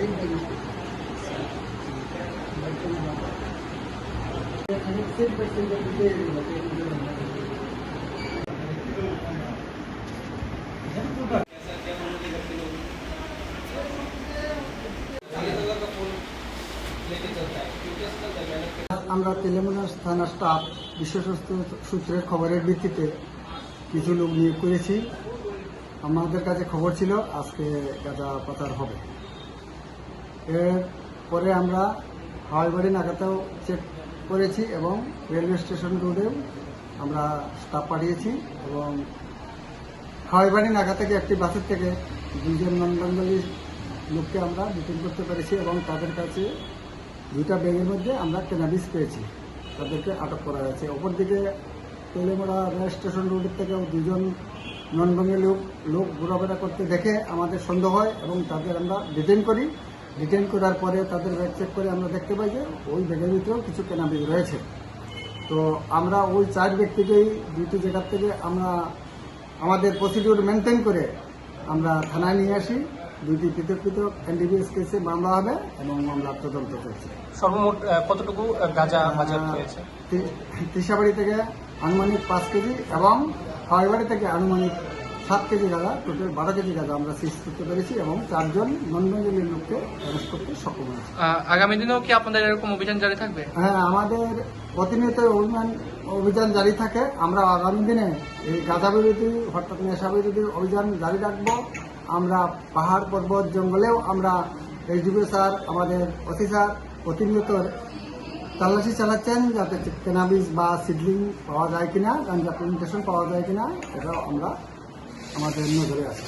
আমরা তেলেঙ্গানা থানা স্টাফ বিশ্বস্ত সূত্রের খবরের ভিত্তিতে কিছু লোক নিয়োগ করেছি। আমাদের কাছে খবর ছিল আজকে গাঁজা পাচার হবে। এরপরে আমরা হাওয়াইবাড়ি নাকাতেও চেক করেছি এবং রেলওয়ে স্টেশন রোডেও আমরা স্টাফ পাঠিয়েছি এবং হাওয়াইবাড়ি নাকা থেকে একটি বাসের থেকে 2 জন নন বেঙ্গলি লোককে আমরা ডিটেইন করতে পেরেছি এবং তাদের কাছে 2টা ব্যাগের মধ্যে আমরা ক্যানাবিস পেয়েছি, তাদেরকে আটক করা হয়েছে। অপরদিকে তেলেঙ্গানা রেল স্টেশন রোডের থেকেও 2 জন নন বেঙ্গলি লোক ঘোরাফেরা করতে দেখে আমাদের সন্দেহ হয় এবং তাদের আমরা ডিটেইন করি। ডিটেইন করার পরে তাদের ব্যাগ চেক করে আমরা দেখতে পাই যে ওই ব্যাগের ভিতরেও কিছু ক্যানাবিস রয়েছে। তো আমরা ওই 4 ব্যক্তিকেই 2টি জায়গার থেকে আমরা আমাদের প্রসিডিউর মেনটেন করে আমরা থানায় নিয়ে আসি। 2টি পৃথক পৃথক NDPS কেসে মামলা হবে এবং মামলার তদন্ত চলছে। সর্বমোট কতটুকু গাঁজা বাজার হয়েছে? তিসাবাড়ি থেকে আনুমানিক 5 কেজি এবং হাওয়াইবাড়ি থেকে আনুমানিক 7 কেজি গাঁজা, টোটাল 12 কেজি গাঁজা আমরা সিজ করতে পেরেছি এবং 4 জন নন বেঙ্গলি লোককে অ্যারেস্ট করতে সক্ষম হয়েছে। আগামী দিনেও কি আপনাদের এরকম অভিযান জারি থাকবে? হ্যাঁ, আমাদের প্রতিনিয়ত অভিযান জারি থাকে। আমরা আগামী দিনে এই গাঁজা বিরোধী অর্থাৎ নেশা বিরোধী অভিযান জারি রাখবো। আমরা পাহাড় পর্বত জঙ্গলেও আমরা SDPO স্যার, আমাদের ওসি স্যার প্রতিনিয়ত তল্লাশি চালাচ্ছেন যাতে ক্যানাবিস বা সিডলিং পাওয়া যায় কিনা, গাঁজা প্লান্টেশন পাওয়া যায় কিনা, এটাও আমরা আমাদের নজরে আছে।